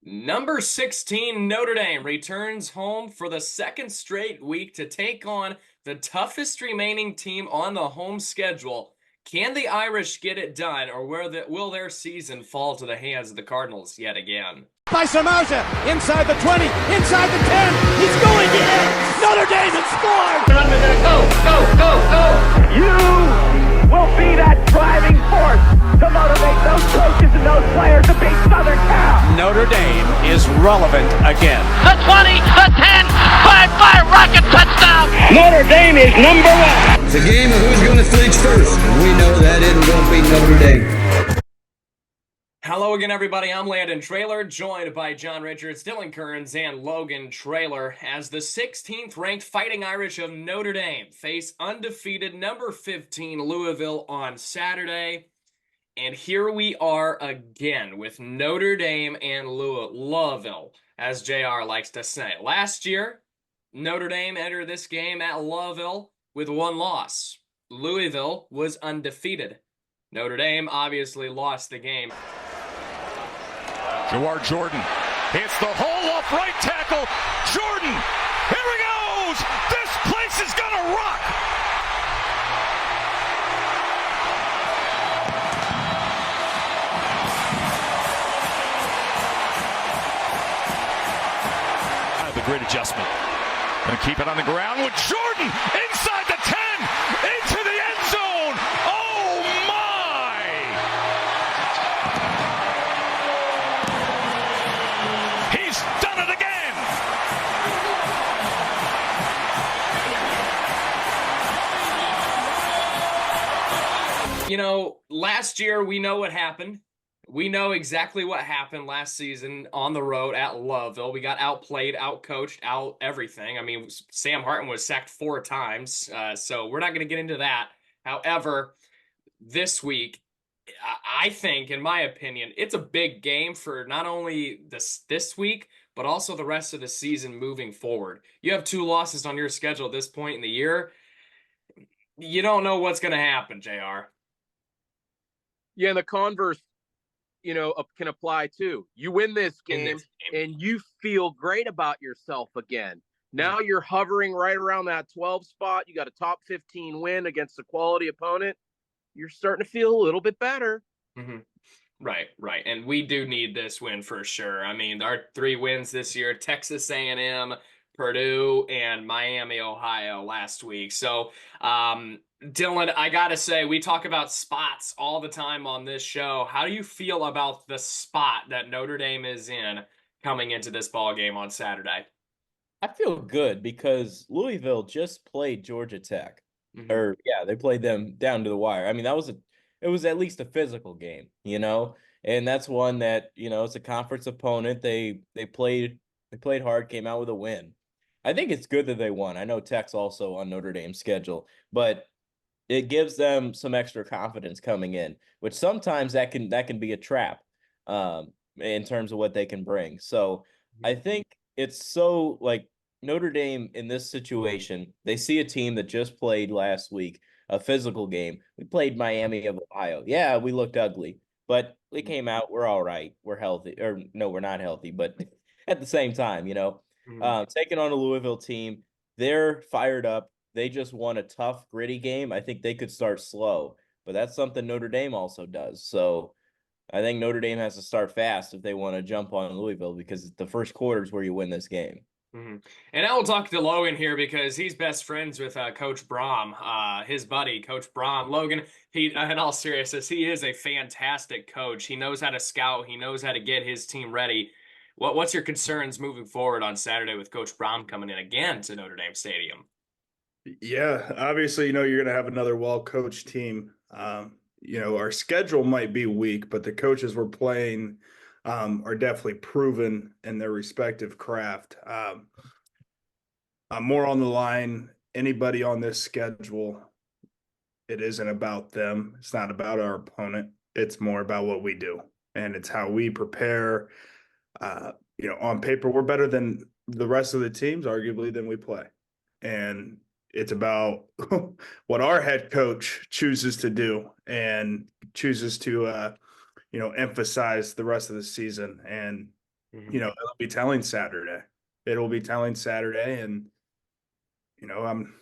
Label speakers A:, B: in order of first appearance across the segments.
A: Number 16, Notre Dame returns home for the second straight week to take on the toughest remaining team on the home schedule. Can the Irish get it done, or will their season fall to the hands of the Cardinals yet again?
B: By Samaja, inside the 20, inside the 10, he's going in! Notre Dame has scored!
C: Go! You will be that driving force to motivate those coaches and those players to beat Southern Cal.
B: Notre Dame is relevant again.
D: The 20, the 10, fire, rocket, touchdown!
C: Notre Dame is number one.
E: It's a game of who's going to flinch first, and we know that it won't be Notre Dame.
A: Hello again, everybody. I'm Landon Traylor, joined by John Richards, Dylan Kearns, and Logan Traylor as the 16th ranked Fighting Irish of Notre Dame face undefeated number 15 Louisville on Saturday. And here we are again with Notre Dame and Louisville, as JR likes to say. Last year, Notre Dame entered this game at Louisville with one loss. Louisville was undefeated. Notre Dame obviously lost the game.
F: Jawar Jordan hits the hole off right tackle. Jordan, here he goes! This place is gonna rock! The great adjustment. Gonna keep it on the ground with Jordan inside the 10, into the end zone. Oh my! He's done it again.
A: You know, last year we know what happened. We know exactly what happened last season on the road at Louisville. We got outplayed, outcoached, out everything. I mean, Sam Hartman was sacked 4 times, so we're not going to get into that. However, this week, I think, in my opinion, it's a big game for not only this week, but also the rest of the season moving forward. You have 2 losses on your schedule at this point in the year. You don't know what's going to happen, JR.
G: Yeah, and the converse, can apply too. You win this game and you feel great about yourself again. Now you're hovering right around that 12 spot. You got a top 15 win against a quality opponent. You're starting to feel a little bit better.
A: Mm-hmm. Right. And we do need this win for sure. I mean, our 3 wins this year, Texas A&M, Purdue, and Miami, Ohio last week. So, Dylan, I got to say, we talk about spots all the time on this show. How do you feel about the spot that Notre Dame is in coming into this ball game on Saturday?
H: I feel good because Louisville just played Georgia Tech.
A: Mm-hmm.
H: They played them down to the wire. I mean, it was at least a physical game, and that's one that, it's a conference opponent. They played hard, came out with a win. I think it's good that they won. I know Tech's also on Notre Dame's schedule, but it gives them some extra confidence coming in, which sometimes that can be a trap in terms of what they can bring. So I think it's so like Notre Dame in this situation, they see a team that just played last week, a physical game. We played Miami of Ohio. Yeah, we looked ugly, but we came out. We're all right. We're healthy. Or no, we're not healthy, but at the same time, taking on a Louisville team, they're fired up. They just won a tough, gritty game. I think they could start slow, but that's something Notre Dame also does. So I think Notre Dame has to start fast if they want to jump on Louisville, because the first quarter is where you win this game.
A: Mm-hmm. And I will talk to Logan here because he's best friends with Coach Brom, his buddy, Coach Brom. Logan, in all seriousness, he is a fantastic coach. He knows how to scout. He knows how to get his team ready. What's your concerns moving forward on Saturday with Coach Brom coming in again to Notre Dame Stadium?
I: Yeah, obviously, you're going to have another well-coached team. Our schedule might be weak, but the coaches we're playing are definitely proven in their respective craft. I'm more on the line. Anybody on this schedule, it isn't about them. It's not about our opponent. It's more about what we do, and it's how we prepare. On paper, we're better than the rest of the teams, arguably, than we play. And it's about what our head coach chooses to do and chooses to, emphasize the rest of the season. And it'll be telling Saturday. It'll be telling Saturday, and I'm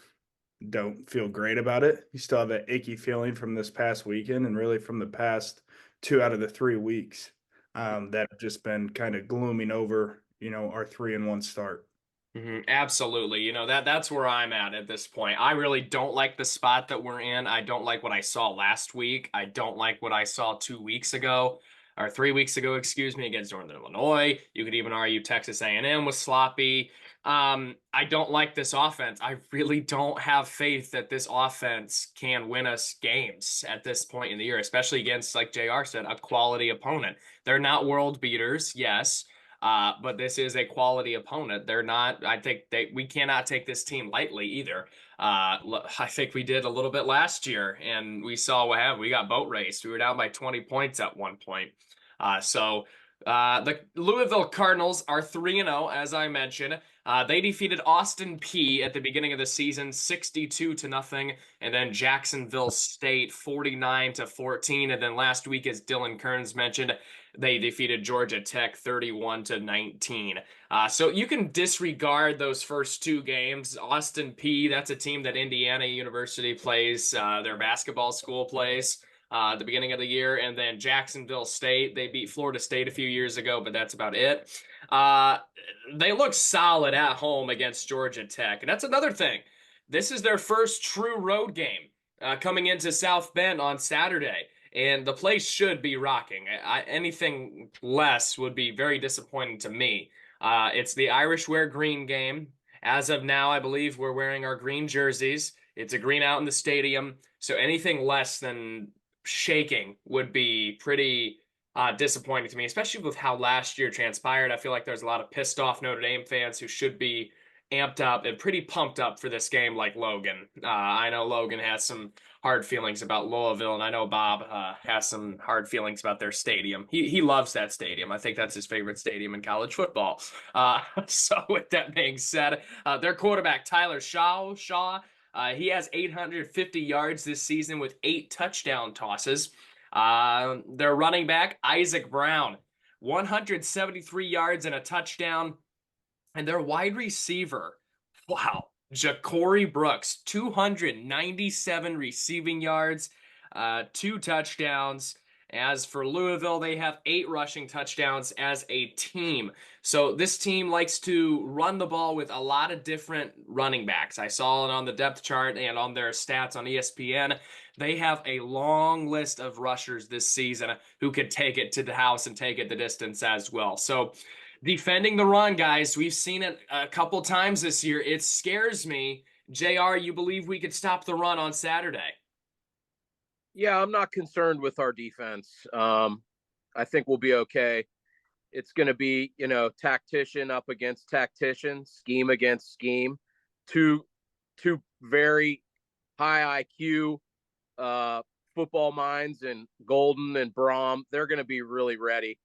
I: don't feel great about it. You still have that icky feeling from this past weekend, and really from the past 2 out of the 3 weeks that have just been kind of glooming over, our 3-1 start.
A: Absolutely. That's where I'm at this point. I really don't like the spot that we're in. I don't like what I saw last week. I don't like what I saw 2 weeks ago, or 3 weeks ago, excuse me, against Northern Illinois. You could even argue Texas A&M was sloppy. I don't like this offense. I really don't have faith that this offense can win us games at this point in the year, especially against, like JR said, a quality opponent. They're not world beaters, yes. But this is a quality opponent. They're not. I think we cannot take this team lightly either. I think we did a little bit last year, and we saw what happened. We got boat raced. We were down by 20 points at one point. The Louisville Cardinals are 3-0, as I mentioned. They defeated Austin Peay at the beginning of the season, 62-0, and then Jacksonville State 49-14. And then last week, as Dylan Kearns mentioned, they defeated Georgia Tech 31-19. So you can disregard those first 2 games. Austin Peay, that's a team that Indiana University plays, their basketball school plays at the beginning of the year. And then Jacksonville State, they beat Florida State a few years ago, but that's about it. They look solid at home against Georgia Tech. And that's another thing. This is their first true road game coming into South Bend on Saturday. And the place should be rocking. Anything less would be very disappointing to me. It's the Irish wear green game. As of now, I believe we're wearing our green jerseys. It's a green out in the stadium. So anything less than shaking would be pretty disappointing to me, especially with how last year transpired. I feel like there's a lot of pissed off Notre Dame fans who should be amped up and pretty pumped up for this game, like Logan. I know Logan has some hard feelings about Louisville, and I know Bob has some hard feelings about their stadium. He loves that stadium. I think that's his favorite stadium in college football. So with that being said, their quarterback, Tyler Shaw, he has 850 yards this season with 8 touchdown tosses. Their running back, Isaac Brown, 173 yards and a touchdown. And their wide receiver, wow, Ja'Cory Brooks, 297 receiving yards, 2 touchdowns. As for Louisville, they have 8 rushing touchdowns as a team. So this team likes to run the ball with a lot of different running backs. I saw it on the depth chart and on their stats on ESPN. They have a long list of rushers this season who could take it to the house and take it the distance as well. So defending the run, guys, we've seen it a couple times this year. It scares me. JR, you believe we could stop the run on Saturday?
G: Yeah, I'm not concerned with our defense. I think we'll be okay. It's going to be, tactician up against tactician, scheme against scheme. Two very high IQ football minds, and Golden and Brom. They're going to be really ready.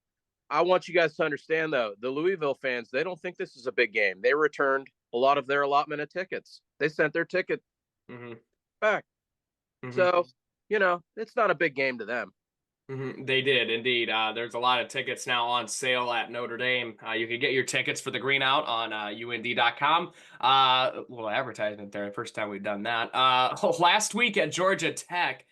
G: I want you guys to understand, though, the Louisville fans, they don't think this is a big game. They returned a lot of their allotment of tickets. They sent their ticket back. So, it's not a big game to them.
A: They did, indeed. There's a lot of tickets now on sale at Notre Dame. You can get your tickets for the green out on UND.com. Little advertisement there. First time we've done that. Last week at Georgia Tech,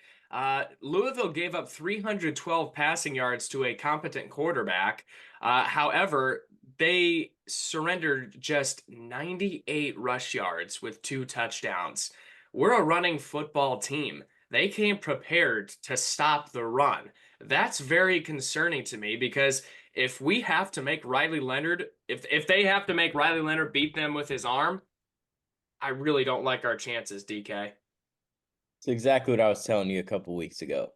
A: Louisville gave up 312 passing yards to a competent quarterback. However, they surrendered just 98 rush yards with 2 touchdowns. We're a running football team. They came prepared to stop the run. That's very concerning to me, because if we have to make Riley Leonard, if they have to make Riley Leonard beat them with his arm, I really don't like our chances, DK.
H: It's exactly what I was telling you a couple weeks ago.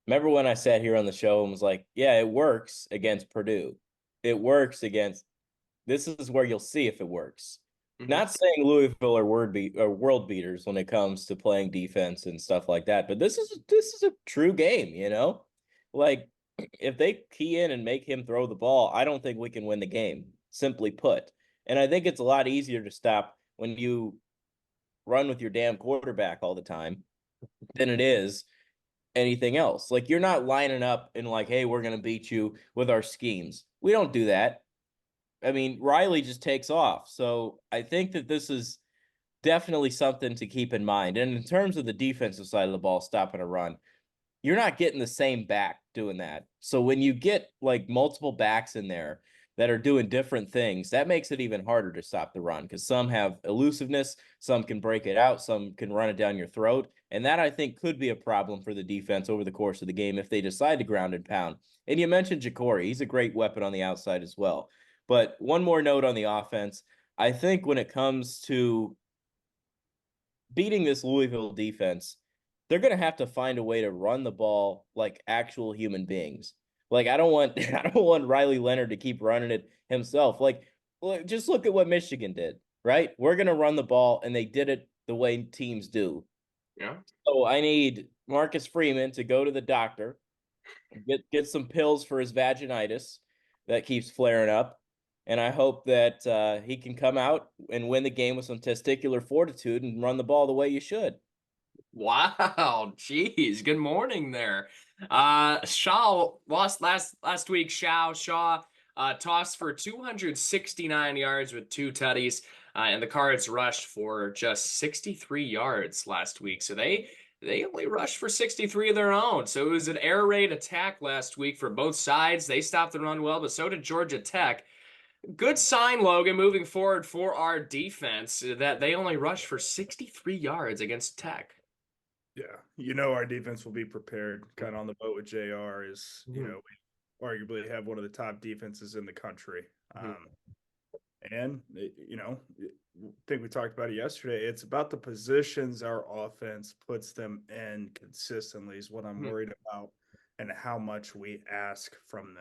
H: Remember when I sat here on the show and was like, yeah, it works against Purdue. It works against, this is where you'll see if it works. Not saying Louisville are world beaters when it comes to playing defense and stuff like that, but this is a true game, Like, if they key in and make him throw the ball, I don't think we can win the game, simply put. And I think it's a lot easier to stop when you run with your damn quarterback all the time than it is anything else. Like, you're not lining up and like, hey, we're going to beat you with our schemes. We don't do that. I mean, Riley just takes off. So I think that this is definitely something to keep in mind. And in terms of the defensive side of the ball, stopping a run, you're not getting the same back doing that. So when you get like multiple backs in there that are doing different things, that makes it even harder to stop the run because some have elusiveness, some can break it out, some can run it down your throat. And that I think could be a problem for the defense over the course of the game if they decide to ground and pound. And you mentioned Ja'Cory. He's a great weapon on the outside as well. But one more note on the offense. I think when it comes to beating this Louisville defense, they're going to have to find a way to run the ball like actual human beings. Like I don't want Riley Leonard to keep running it himself. Like just look at what Michigan did, right? We're going to run the ball and they did it the way teams do.
A: Yeah.
H: So I need Marcus Freeman to go to the doctor, get some pills for his vaginitis that keeps flaring up. And I hope that he can come out and win the game with some testicular fortitude and run the ball the way you should.
A: Wow, geez, good morning there. Shaw lost last week. Shaw tossed for 269 yards with 2 tutties, and the Cards rushed for just 63 yards last week. So they only rushed for 63 of their own. So it was an air raid attack last week for both sides. They stopped the run well, but so did Georgia Tech. Good sign, Logan, moving forward for our defense that they only rushed for 63 yards against Tech.
I: Yeah, our defense will be prepared. Kind of on the boat with JR is, we arguably have one of the top defenses in the country. And, I think we talked about it yesterday. It's about the positions our offense puts them in consistently is what I'm worried about and how much we ask from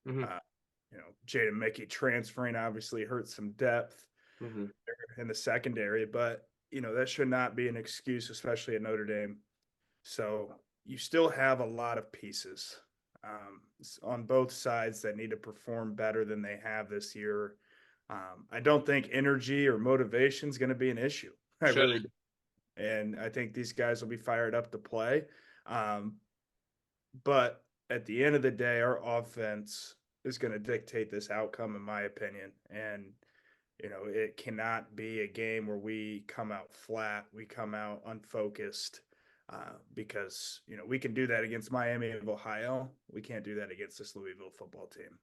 I: them. Jaden Mickey transferring obviously hurts some depth in the secondary, but that should not be an excuse, especially at Notre Dame. So you still have a lot of pieces on both sides that need to perform better than they have this year. I don't think energy or motivation is going to be an issue. I really do. And I think these guys will be fired up to play. But at the end of the day, our offense is going to dictate this outcome, in my opinion. And it cannot be a game where we come out flat, we come out unfocused, because, we can do that against Miami of Ohio. We can't do that against this Louisville football team.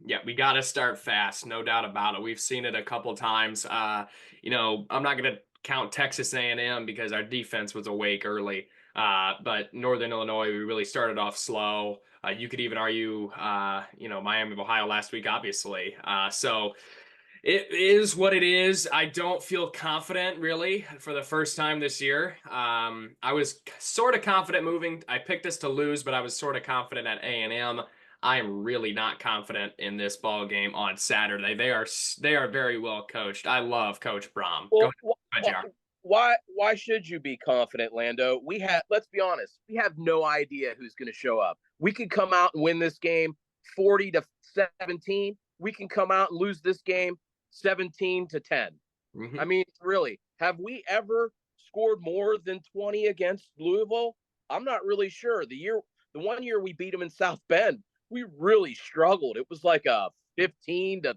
A: Yeah, we got to start fast, no doubt about it. We've seen it a couple times. I'm not going to count Texas A&M because our defense was awake early. But Northern Illinois, we really started off slow. You could even argue, Miami of Ohio last week, obviously. So it is what it is. I don't feel confident, really, for the first time this year. I was sort of confident moving. I picked us to lose, but I was sort of confident at A&M. I am really not confident in this ball game on Saturday. They are very well coached. I love Coach Brom.
G: Well,
A: Go ahead, JR.
G: Why should you be confident, Lando? Let's be honest, we have no idea who's going to show up. We could come out and win this game 40-17. We can come out and lose this game 17-10. I mean, really, have we ever scored more than 20 against Louisville? I'm not really sure. The 1 year we beat them in South Bend, we really struggled. It was like a 15-13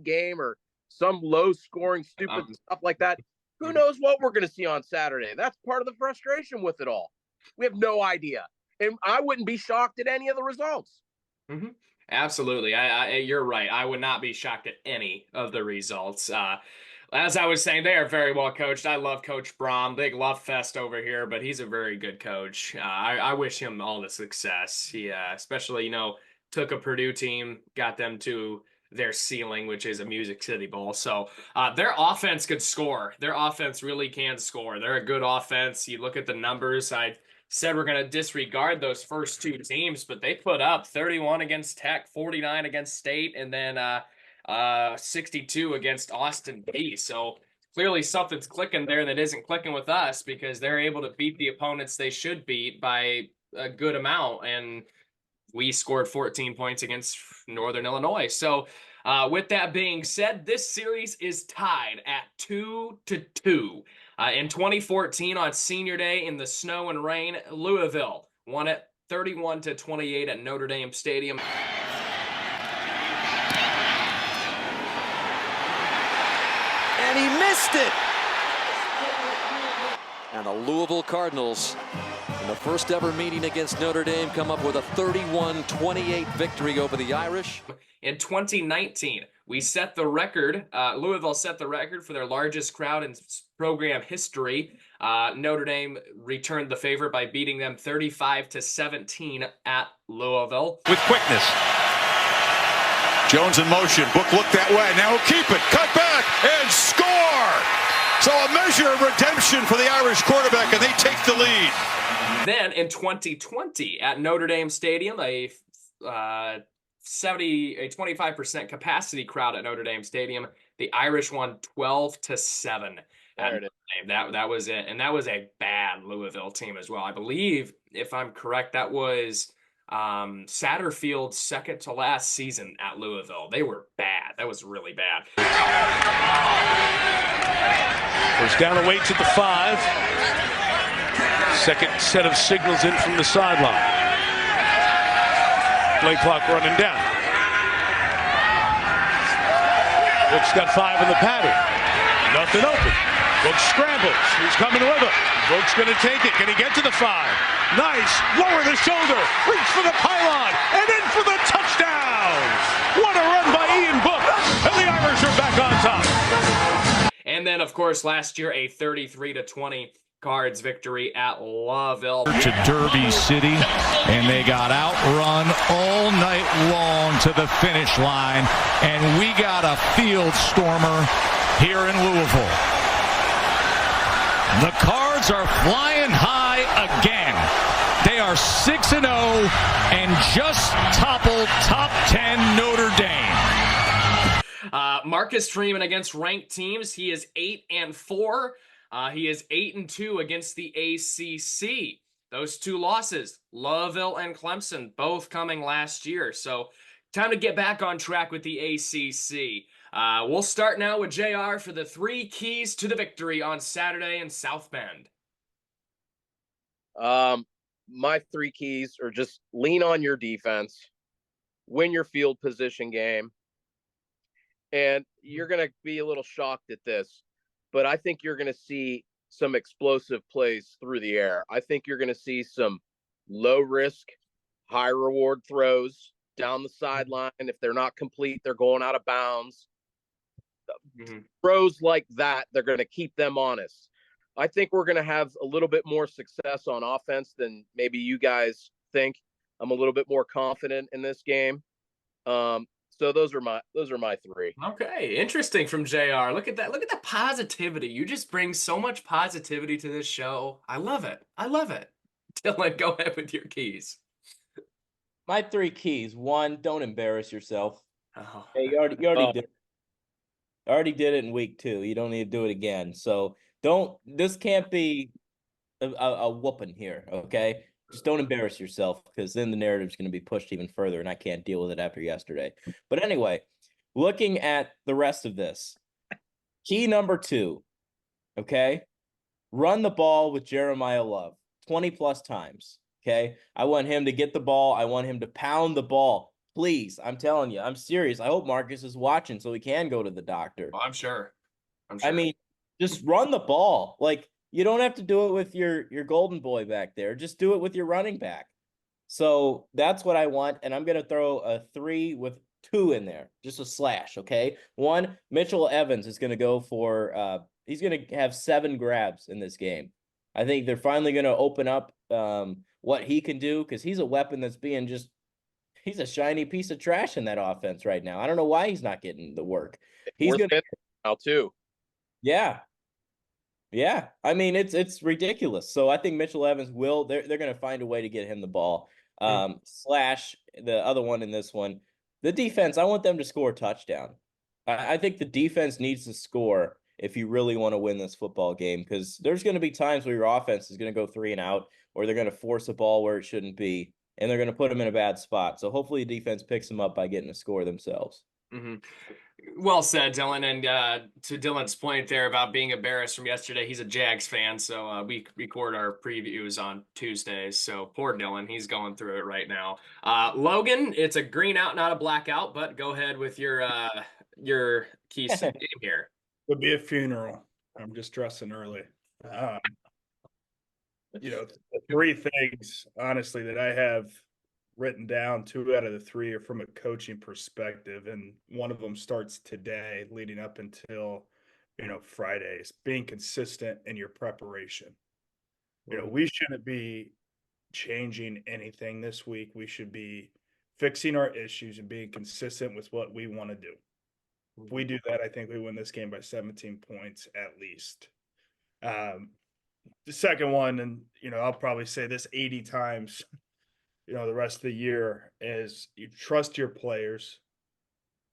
G: game or some low scoring stupid stuff like that. Who knows what we're going to see on Saturday? That's part of the frustration with it all. We have no idea. And I wouldn't be shocked at any of the results.
A: Absolutely. You're right. I would not be shocked at any of the results. As I was saying, they are very well coached. I love Coach Brom. Big love fest over here, but he's a very good coach. I wish him all the success. He, especially, took a Purdue team, got them to their ceiling, which is a Music City Bowl. So their offense could score. Their offense really can score. They're a good offense. You look at the numbers. I said we're going to disregard those first 2 teams, but they put up 31 against Tech, 49 against State, and then 62 against Austin Peay. So clearly something's clicking there that isn't clicking with us because they're able to beat the opponents they should beat by a good amount. And we scored 14 points against Northern Illinois. So with that being said, this series is tied at 2-2. In 2014 on Senior Day in the snow and rain, Louisville won it 31-28 at Notre Dame Stadium.
B: and he missed it.
J: And the Louisville Cardinals, in the first ever meeting against Notre Dame, come up with a 31-28 victory over the Irish.
A: In 2019, we set the record. Louisville set the record for their largest crowd in program history. Notre Dame returned the favor by beating them 35-17 at Louisville.
F: With quickness. Jones in motion. Book looked that way. Now he'll keep it. Cut back and score. So a measure of redemption for the Irish quarterback, and they take the lead.
A: Then in 2020 at Notre Dame Stadium, a 25% capacity crowd at Notre Dame Stadium, the Irish won 12-7 at Notre Dame. That was it, and that was a bad Louisville team as well. I believe, if I'm correct, that was Satterfield's second to last season at Louisville. They were bad. That was really bad.
B: First down, awaits at the 5. Second set of signals in from the sideline. Play clock running down. Book's got 5 in the pattern. Nothing open. Book scrambles. He's coming with him. Book's going to take it. Can he get to the 5? Nice. Lower the shoulder. Reach for the pylon. And in for the touchdown. What a run by Ian Book. And the Irish are back on top.
A: And then, of course, last year, a 33-20 Cards victory at Louisville.
F: To Derby City, and they got outrun all night long to the finish line, and we got a field stormer here in Louisville. The Cards are flying high again. They are 6-0 and just toppled top 10 Notre Dame.
A: Marcus Freeman against ranked teams. He is 8-4. He is 8-2 against the ACC. Those 2 losses, Louisville and Clemson, both coming last year. So time to get back on track with the ACC. We'll start now with JR for the 3 keys to the victory on Saturday in South Bend.
G: My 3 keys are just lean on your defense, win your field position game, and you're going to be a little shocked at this, but I think you're going to see some explosive plays through the air. I think you're going to see some low risk, high reward throws down the sideline. If they're not complete, they're going out of bounds. Throws like that, they're going to keep them honest. I think we're going to have a little bit more success on offense than maybe you guys think. I'm a little bit more confident in this game. So those are my 3.
A: Okay, interesting from JR. Look at that. Look at the positivity. You just bring so much positivity to this show. I love it. I love it. Dylan, go ahead with your keys.
H: My 3 keys. 1, don't embarrass yourself.
A: Oh.
H: Hey, you already did it. Already did it in week 2. You don't need to do it again. So this can't be a whooping here, okay? Just don't embarrass yourself, because then the narrative's going to be pushed even further, and I can't deal with it after yesterday. But anyway, looking at the rest of this, key number 2, okay? Run the ball with Jeremiah Love 20-plus times, okay? I want him to get the ball. I want him to pound the ball. Please, I'm telling you, I'm serious. I hope Marcus is watching so he can go to the doctor.
A: Oh, I'm sure.
H: I mean, just run the ball. Like, you don't have to do it with your golden boy back there. Just do it with your running back. So that's what I want, and I'm going to throw a 3 with 2 in there, just a slash, okay? 1, Mitchell Evans is going to go for he's going to have 7 grabs in this game. I think they're finally going to open up what he can do, because he's a weapon that's being just – he's a shiny piece of trash in that offense right now. I don't know why he's not getting the work. He's going to –
G: now too.
H: Yeah. Yeah, I mean, it's ridiculous. So I think Mitchell Evans they're going to find a way to get him the ball. Slash the other one in this one, the defense, I want them to score a touchdown. I think the defense needs to score if you really want to win this football game, because there's going to be times where your offense is going to go 3 and out, or they're going to force a ball where it shouldn't be, and they're going to put them in a bad spot. So hopefully the defense picks them up by getting a score themselves.
A: Mm-hmm. Well said, Dylan. And to Dylan's point there about being embarrassed from yesterday, he's a Jags fan, so we record our previews on Tuesdays. So poor Dylan, he's going through it right now. Logan, it's a green out, not a blackout, but go ahead with your keys to the game here.
I: Would be a funeral. I'm just dressing early. Um, the three things, honestly, that I have written down, 2 out of the 3 are from a coaching perspective, and one of them starts today, leading up until Fridays. Being consistent in your preparation. We shouldn't be changing anything this week. We should be fixing our issues and being consistent with what we want to do. If we do that, I think we win this game by 17 points at least. The second one, and I'll probably say this 80 times, the rest of the year, is you trust your players.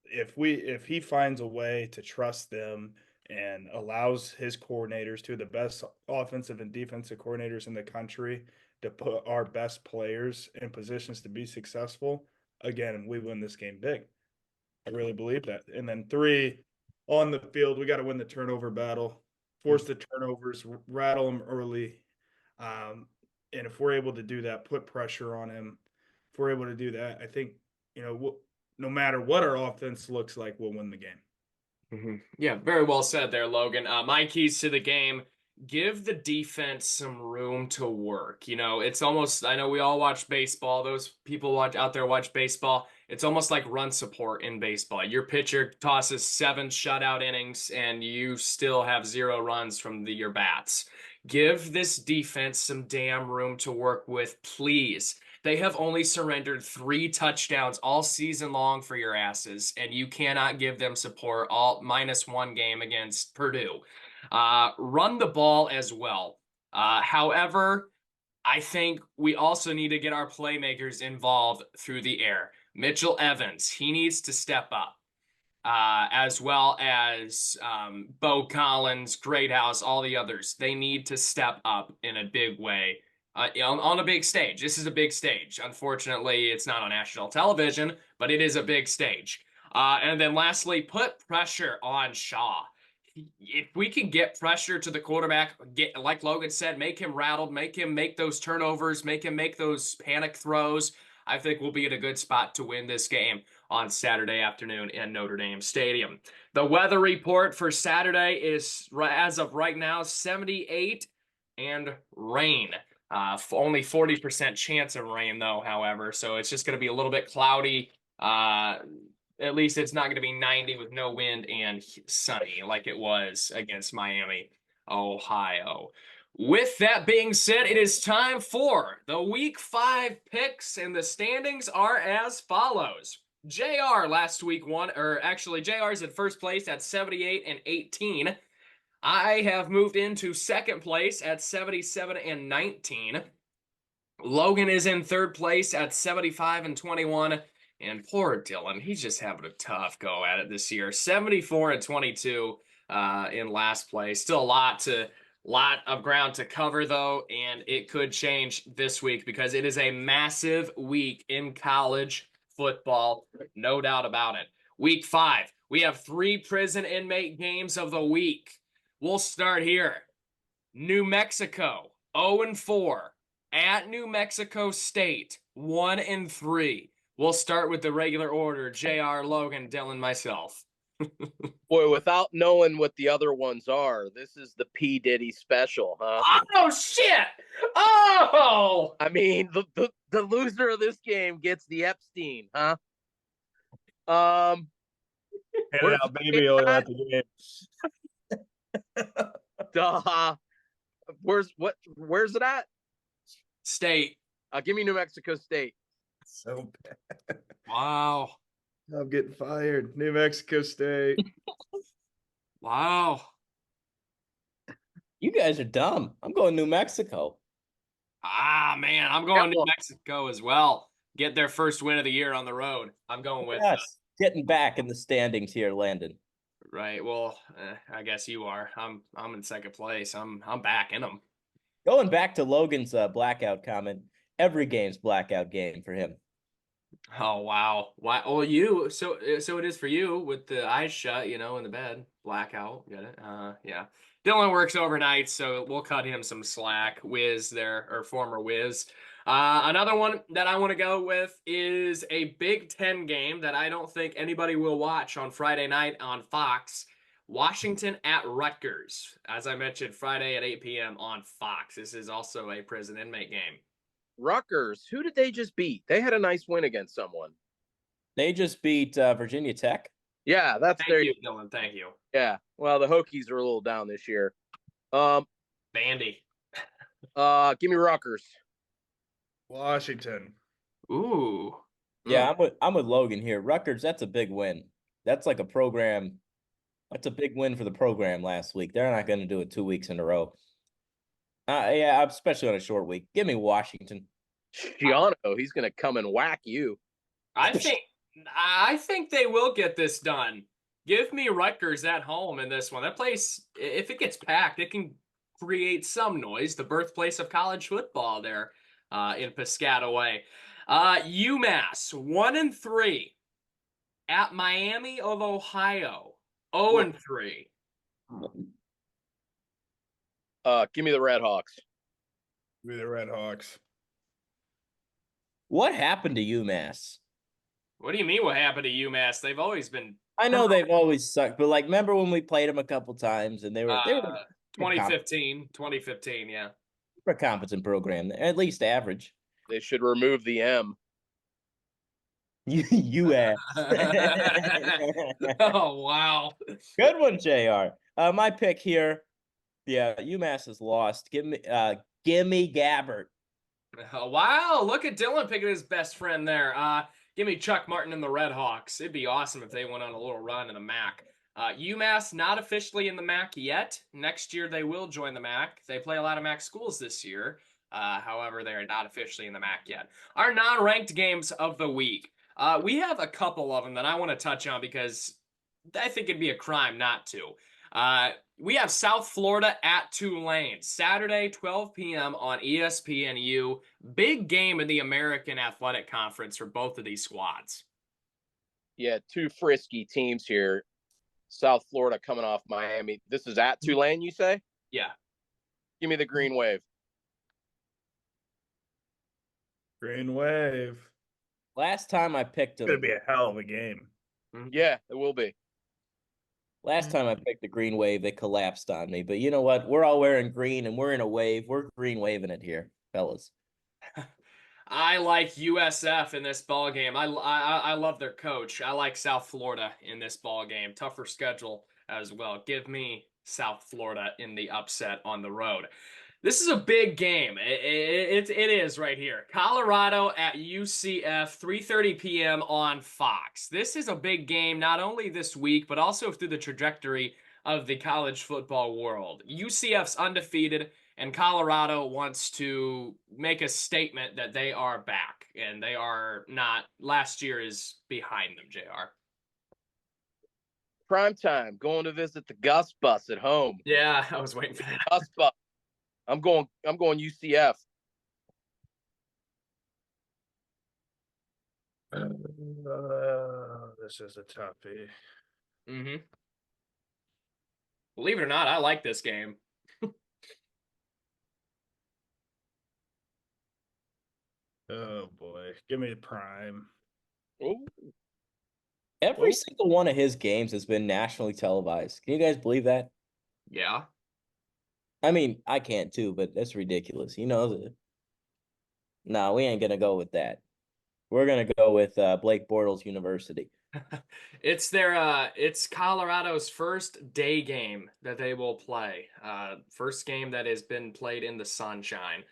I: If he finds a way to trust them and allows his coordinators, to the best offensive and defensive coordinators in the country, to put our best players in positions to be successful, again, we win this game big. I really believe that. And then 3, on the field, we got to win the turnover battle, force the turnovers, rattle them early. And if we're able to do that, put pressure on him. If we're able to do that, I think, no matter what our offense looks like, we'll win the game.
A: Yeah, very well said there, Logan. My keys to the game: give the defense some room to work. It's almost, I know we all watch baseball. Those people out there watch baseball. It's almost like run support in baseball. Your pitcher tosses 7 shutout innings and you still have 0 runs from your bats. Give this defense some damn room to work with, please. They have only surrendered 3 touchdowns all season long for your asses, and you cannot give them support -1 game against Purdue. Run the ball as well. However, I think we also need to get our playmakers involved through the air. Mitchell Evans, he needs to step up, as well as Bo Collins, Greathouse, all the others. They need to step up in a big way. On a big stage. This is a big stage. Unfortunately, it's not on national television, but it is a big stage. And then lastly, put pressure on Shaw. If we can get pressure to the quarterback, like Logan said, make him rattled, make him make those turnovers, make him make those panic throws, I think we'll be in a good spot to win this game on Saturday afternoon in Notre Dame Stadium. The weather report for Saturday is, as of right now, 78 and rain. Only 40% chance of rain, though, however, so it's just going to be a little bit cloudy. At least it's not going to be 90 with no wind and sunny like it was against Miami, Ohio. With that being said, it is time for the Week 5 picks, and the standings are as follows. JR last week won, or actually JR's in first place at 78 and 18. I have moved into second place at 77 and 19. Logan is in third place at 75 and 21. And poor Dylan, he's just having a tough go at it this year. 74 and 22 in last place. Still a lot of ground to cover, though, and it could change this week because it is a massive week in college football, no doubt about it. Week 5, we have 3 prison inmate games of the week. We'll start here. New Mexico, 0-4. At New Mexico State, 1-3. We'll start with the regular order. JR, Logan, Dylan, myself.
G: Boy, without knowing what the other ones are, this is the P. Diddy special, huh?
A: Oh, shit! Oh!
G: I mean, the loser of this game gets the Epstein, huh?
I: Hand it out, baby, at the game.
G: Duh. Where's it at?
A: State.
G: Give me New Mexico State.
I: So bad.
A: Wow.
I: I'm getting fired. New Mexico State.
A: Wow.
H: You guys are dumb. I'm going New Mexico.
A: Man, I'm going New Mexico as well. Get their first win of the year on the road. I'm going with
H: getting back in the standings here, Landon.
A: Right. Well, I guess you are. I'm in second place. I'm back in them.
H: Going back to Logan's blackout comment, every game's blackout game for him.
A: Oh wow! Why? Well, you so it is for you with the eyes shut, in the bed, blackout. Get it? Yeah. Dylan works overnight, so we'll cut him some slack. Wiz there, or former Wiz. Another one that I want to go with is a Big Ten game that I don't think anybody will watch on Friday night on Fox. Washington at Rutgers. As I mentioned, Friday at 8 p.m. on Fox. This is also a prison inmate game.
G: Rutgers, who did they just beat? They had a nice win against someone.
H: They just beat Virginia Tech.
G: Yeah, that's
A: Thank you, Dylan. Thank you.
G: Yeah. Well, the Hokies are a little down this year.
A: Bandy.
G: Give me Rutgers.
I: Washington.
A: Ooh.
H: Yeah, I'm with Logan here. Rutgers, that's a big win. That's like a program. That's a big win for the program last week. They're not going to do it 2 weeks in a row. Yeah, especially on a short week. Give me Washington.
G: Giano, he's going to come and whack you.
A: I think they will get this done. Give me Rutgers at home in this one. That place, if it gets packed, it can create some noise. The birthplace of college football there in Piscataway. UMass 1-3 at Miami of Ohio 0-3.
G: Give me the Red Hawks.
I: Give me the Red Hawks.
H: What happened to UMass?
A: What do you mean what happened to UMass? They've always been.
H: I know they've always sucked, but like, remember when we played them a couple times and they were
A: 2015, yeah.
H: a competent program, at least average.
G: They should remove the M.
H: You ass.
A: Oh, wow.
H: Good one, JR. My pick here. Yeah, UMass is lost. Give me Gabbert.
A: Wow, look at Dylan picking his best friend there. Give me Chuck Martin and the Red Hawks. It'd be awesome if they went on a little run in the MAC. UMass not officially in the MAC yet. Next year they will join the MAC. They play a lot of MAC schools this year. However, they are not officially in the MAC yet. Our non-ranked games of the week. We have a couple of them that I want to touch on because I think it'd be a crime not to. We have South Florida at Tulane, Saturday, 12 p.m. on ESPNU. Big game in the American Athletic Conference for both of these squads.
G: Yeah, two frisky teams here. South Florida coming off Miami. This is at Tulane, you say?
A: Yeah.
G: Give me the Green Wave.
I: Green Wave.
H: Last time I picked them.
I: It's going to be a hell of a game.
G: Yeah, it will be.
H: Last time I picked the Green Wave, they collapsed on me. But you know what? We're all wearing green, and we're in a wave. We're green waving it here, fellas.
A: I like USF in this ball game. I love their coach. I like South Florida in this ball game. Tougher schedule as well. Give me South Florida in the upset on the road. This is a big game. It is right here. Colorado at UCF, 3:30 p.m. on Fox. This is a big game, not only this week, but also through the trajectory of the college football world. UCF's undefeated, and Colorado wants to make a statement that they are back, and they are not. Last year is behind them, JR.
G: Prime time, going to visit the Gus Bus at home.
A: Yeah, I was waiting for that.
G: Gus Bus. I'm going UCF.
I: This is a toughie.
A: Mm-hmm. Believe it or not, I like this game.
I: Oh boy, give me the Prime.
G: Ooh.
H: Every single one of his games has been nationally televised. Can you guys believe that?
A: Yeah.
H: I mean, I can't too, but that's ridiculous. You know, no, we ain't gonna go with that. We're gonna go with Blake Bortles University.
A: It's Colorado's first day game that they will play. First game that has been played in the sunshine.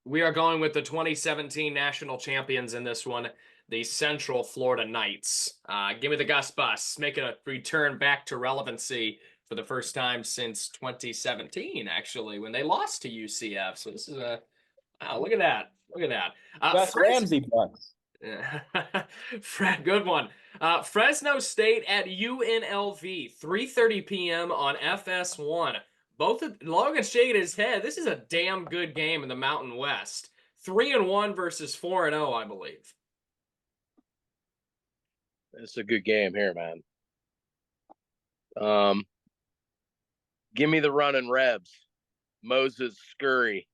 A: We are going with the 2017 national champions in this one, the Central Florida Knights. Give me the Gus Bus, making a return back to relevancy for the first time since 2017, actually, when they lost to UCF. So this is wow, look at that. Look at that.
H: Gus Ramsey Bucks.
A: Good one. Fresno State at UNLV, 3:30 p.m. on FS1. Logan's shaking his head. This is a damn good game in the Mountain West. 3-1 versus 4-0, I believe.
G: It's a good game here, man. Give me the running Rebs. Moses Scurry,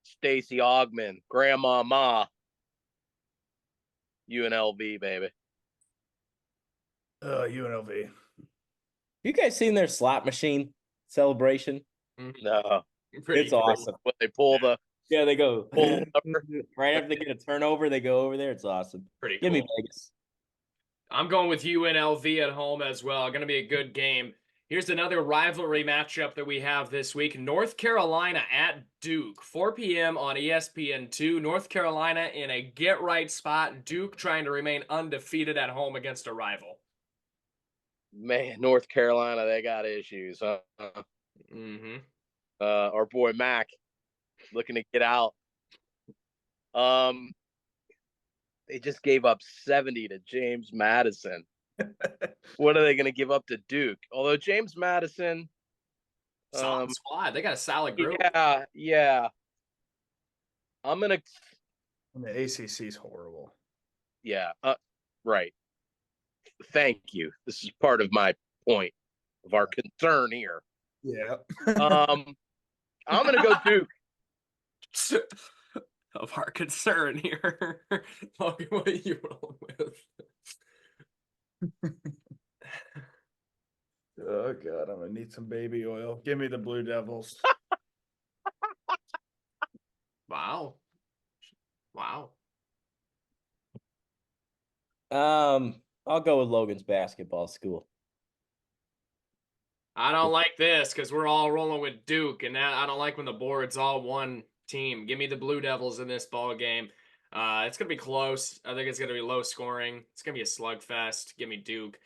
G: Stacy Ogman, Grandma Ma. UNLV, baby.
I: UNLV.
H: You guys seen their slot machine celebration?
G: No.
H: It's awesome.
G: When they pull the
H: Yeah, they go
G: pull
H: right after they get a turnover, they go over there. It's awesome.
A: Pretty
H: Give
A: cool.
H: me Vegas.
A: I'm going with UNLV at home as well. Going to be a good game. Here's another rivalry matchup that we have this week. North Carolina at Duke, 4 p.m. on ESPN2. North Carolina in a get-right spot. Duke trying to remain undefeated at home against a rival.
G: Man, North Carolina, they got issues.
A: Mm-hmm.
G: Our boy Mac looking to get out. They just gave up 70 to James Madison. What are they going to give up to Duke? Although James Madison,
A: Solid squad. They got a solid group.
G: Yeah. I'm gonna.
I: The ACC is horrible.
G: Yeah. Right. Thank you. This is part of my point of our concern here.
I: Yeah.
G: I'm gonna go Duke.
A: Of our concern here. Logan, what are you rolling with?
I: Oh God, I'm gonna need some baby oil. Give me the Blue Devils.
A: Wow.
H: I'll go with Logan's basketball school.
A: I don't like this because we're all rolling with Duke, and I don't like when the board's all one team. Give me the Blue Devils in this ball game. It's going to be close. I think it's going to be low scoring. It's going to be a slugfest. Give me Duke.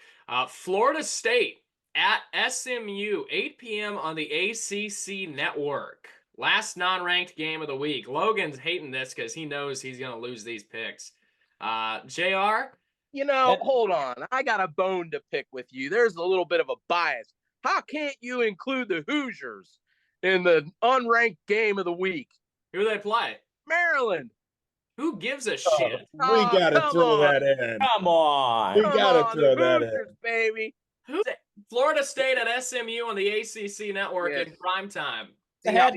A: Florida State at SMU, 8 p.m. on the ACC network. Last non-ranked game of the week. Logan's hating this because he knows he's going to lose these picks. JR?
G: Hold on. I got a bone to pick with you. There's a little bit of a bias. How can't you include the Hoosiers in the unranked game of the week?
A: Who do they play?
G: Maryland.
A: Who gives a shit?
I: We gotta throw that in.
H: Come on.
I: We gotta throw that
G: Hoosiers,
I: in.
G: baby.
A: Florida State at SMU on the ACC network in prime time.
G: See how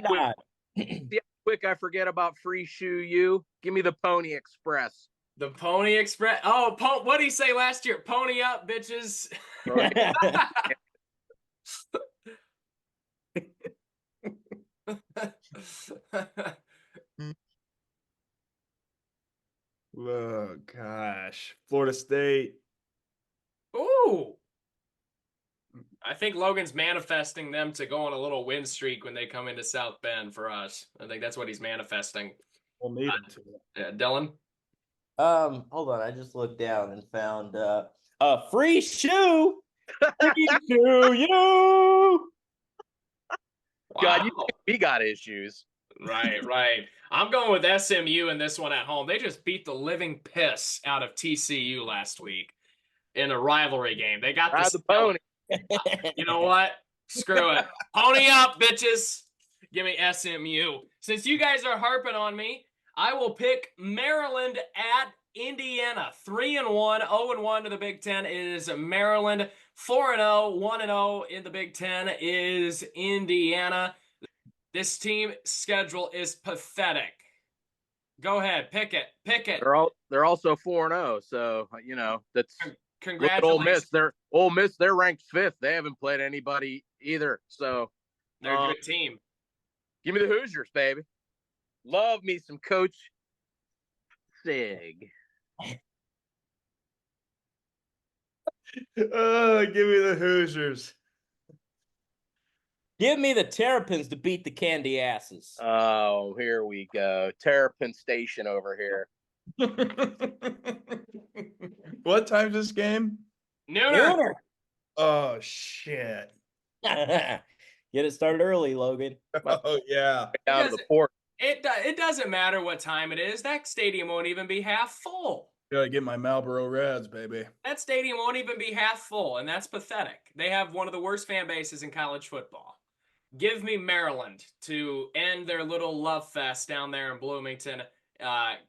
G: quick I forget about Free Shoe U? Give me the Pony Express.
A: The Pony Express. Oh, what did he say last year? Pony up, bitches.
I: Oh gosh, Florida State.
A: Ooh. I think Logan's manifesting them to go on a little win streak when they come into South Bend for us. I think that's what he's manifesting.
I: We'll need it to.
A: Yeah, Dylan?
H: Hold on. I just looked down and found a free shoe. Free shoe, you.
G: God, we got issues.
A: Right. I'm going with SMU in this one at home. They just beat the living piss out of TCU last week in a rivalry game. They got
G: the pony.
A: You know what? Screw it. Pony up, bitches. Give me SMU. Since you guys are harping on me, I will pick Maryland at Indiana. 3-1, 0-1 to the Big Ten is Maryland. 4-0, 1-0 in the Big Ten is Indiana. This team schedule is pathetic. Go ahead, pick it.
G: They're also 4-0, so that's
A: congratulations.
G: Ole Miss. They're ranked 5th. They haven't played anybody either, so
A: they're a good team.
G: Give me the Hoosiers, baby. Love me some Coach Sig.
I: Oh, give me the Hoosiers.
H: Give me the Terrapins to beat the Candy Asses.
G: Oh, here we go. Terrapin Station over here.
I: What time's this game?
A: Nooner.
I: Oh, shit.
H: Get it started early, Logan.
I: Oh, yeah.
G: Down to the port.
A: It doesn't matter what time it is. That stadium won't even be half full.
I: Gotta get my Marlboro Reds, baby.
A: That stadium won't even be half full, and that's pathetic. They have one of the worst fan bases in college football. Give me Maryland to end their little love fest down there in Bloomington.